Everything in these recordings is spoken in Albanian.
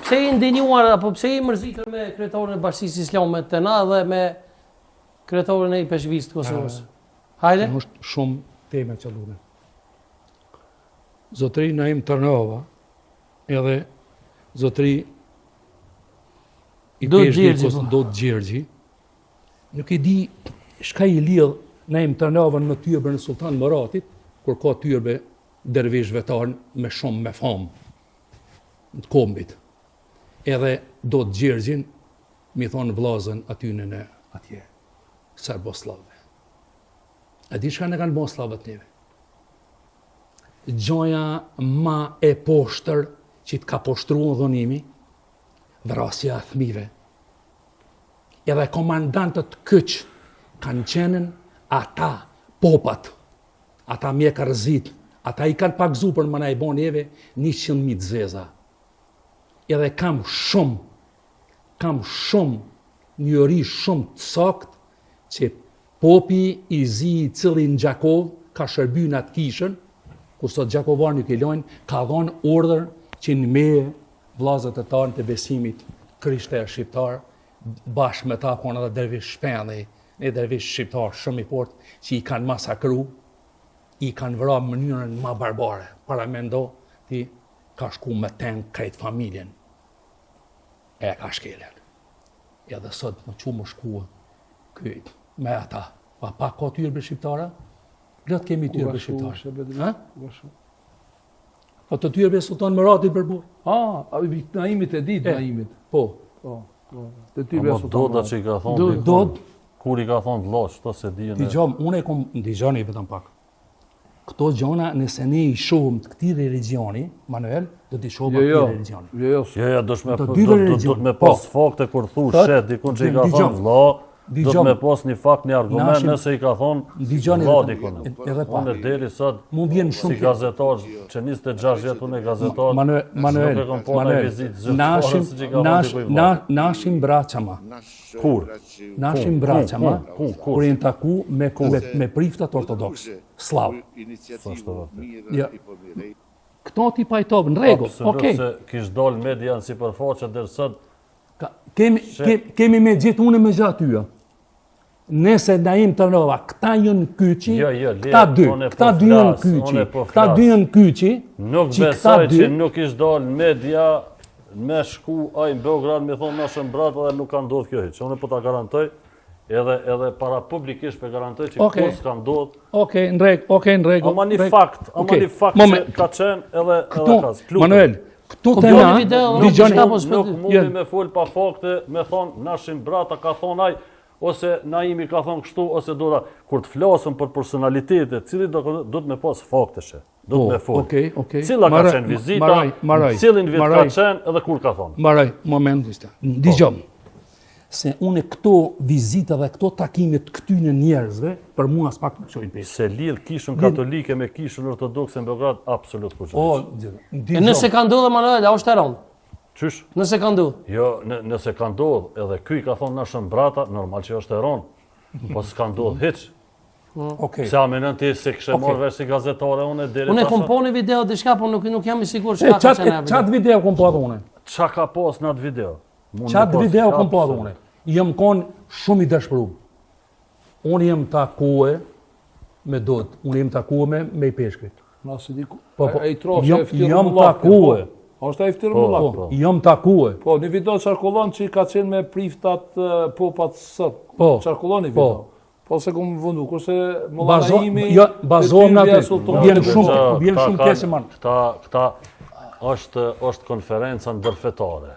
pse i ndinjuar apo pse i mërzitën me kryetarin e Bashkisë Islame të na dhe me kryetarin e IPSHV-së të Kosovës? Hajde. Është shumë teme që lume. Zotëri Naim Tërnova, edhe zotëri Dot Gjergji, nuk i di shka i lidh Naim Tërnova në tyrbën e Sultan Muratit, kur ka tyrbe dervish vetar me shumë me famë të kombit. Edhe Dot Gjergjin mi thonë vllazën atyne në atje, Serboslavëve. A di shka në kanë bo slavët neve? Gjoja ma e poshtër që të ka poshtruan dhunimi, vrasja e fëmijëve. Edhe komandantët kyç kanë qenën ata popat, ata mjekërzit, ata i kanë pagzu për më na i bon neve 100.000 zeza. Edhe kam shumë njëri shumë të sakt që popi i zi i cili në Gjakov ka shërby në atë kishën, ku sot Gjakovar nuk i lojnë, ka dhonë ordër që në me vlazët e tanë të besimit krishter shqiptar, bashkë me ta konë edhe dervish shpendi, një dervish shqiptar shumë i fort, që i kanë masakru, i kanë vra në mënyrën ma barbare. Para mendo, ti ka shku me tank krejt familjen. E ka shkelen. Edhe sot më që më shku këjt me ata. Pa ka tyrbe shqiptara? Lëtë kemi tyrbe shqiptara. Po të tyrbe Sultan Muratit përbur. Naimit e ditë, Naimit. Po. Të tyrbe Sultan Doda që i ka thonë, kur i ka thonë vllaç, to se dijen. Digjom, unë e kom ndigjoni vetëm pak. Këto gjona, nëse ne i shohëm të këtij religioni, Manuel, do t'i shohëm këtij religioni. Jo, do të me pas fakte kur thu shet dikun që i ka thonë vlla, do të me pas një fakt, një argument, nëse i ka thonë vlla dikun. Unë deri sot, si gazetar, që 26 vjet unë e gazetar, Manuel, nashim braçama. Kur? Nashim braçama, kur jenë taku me priftat ortodoks. Slav. Këto ti pajtovë në rregull, okej. Absolut se kish dal media në sipërfaqe deri sot. Kemi me gjithë unë me gjatë tyja. Nëse Naim Tërnova, këta jënë kyçi, këta dy jënë kyçi, këta dy jënë kyçi, nuk besoj që nuk ish dal media me shku ai në Beograd me thonë nashën brata dhe nuk ka ndodhur kjo hiç. Unë po ta garantoj, edhe para publikisht po garantoj që kur s'ka ndodhur. Okej, në rregull. Ama një fakt që ka qenë edhe kas. Manuel, këtu të na, nuk mundi me fol pa fakte, me thonë nashën brata ka thonë ai, ose Naimi ka thonë kështu, ose Doda, kur të flasëm për personalitete, cili do të me pas fakteshe, do të me folë. Cila ka qenë vizita, cilin vit ka qenë, edhe kur ka thonë. Maraj, moment, digjom, se une këto vizita dhe këto takimit këtyne njerëzve, për mua s'pak më qojnë pesë. Se lidh kishën katolike me kishën ortodokse në Beograd, absolut kur qënë. Nëse ka ndodhë, Manuel, a është e rëndë? Qysh? Nëse ka ndodhë? Jo, nëse ka ndodhë, edhe ky ka thonë nashën brata, normal që është e rëndë, po s'ka ndodhë hiç. Se amenën ti se kështë marrë vesh si gazetare unë deri unë e kom po një video diçka, po nuk jam i sigurt çka ka qenë. Çat video kom po unë? Çka ka pas në atë video? Çat video kom po unë? Jam kon shumë i dashpëruar. Unë jam takuar me Dot, unë jam takuar me i peshkrit. Jam takuar. Është ai Ftyrmullak. Jam takuar. Po, një video çarkullon që ka qenë me priftat popat sot. Po, çarkullon një video. Po se kom vëndu, kurse Molla Naimi... Bazohem në atë, vjen shumë kese manë. Këta është konferenca ndërfetare.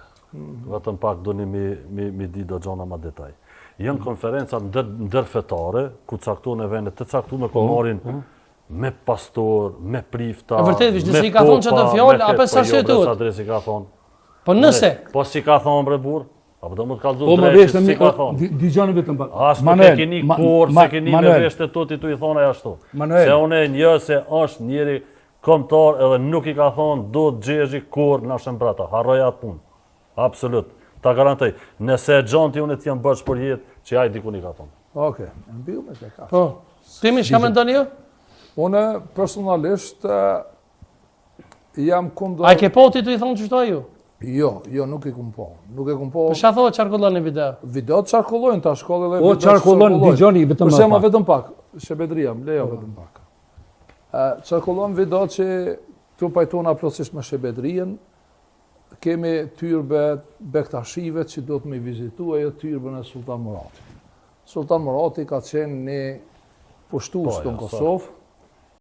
Vetëm pak do një mi di do gjona ma detaj. Jënë konferenca ndërfetare, ku caktuar në vende të caktuar me komarin me pastor, me prifta, me popa, nëse i ka thonë që të fjallë, apë sa që të utë? Po nëse? Po si ka thonë bre burë? Apo do më të kalëzu drejtë, si ka thonë? Digjani vetëm pak. As nuk e keni kur, se keni me veshte tuti tu i thonë e ashtu. Se une një se është njeri komtar edhe nuk i ka thonë do të gjezhi kur në shën brata. Harroj atë punë. Absolut. Ta garantoj. Nëse e gjanti unë t'jam bërsh për jetë, që aj dikun i ka thonë. Oke, në biu me të ka. Po, timi shka me ndoni jo? Unë personalisht jam kundër... A i ke poti të i thonë qështu ju? Jo, nuk i kum po. Nuk e kum po. Për çfarë thotë çarkullon në video? Video çarkullojnë tash shkollë edhe O çarkullon dëgjoni vetëm më pak. Vetëm pak. Shebedria, më lejo vetëm pak. Çarkullon video që tu pajtona plotësisht me Shebedrien. Kemi tyrbet Bektashive që do të me vizitu ajo tyrbën e Sultan Murati. Sultan Murati ka qenë një pushtues në Kosovë.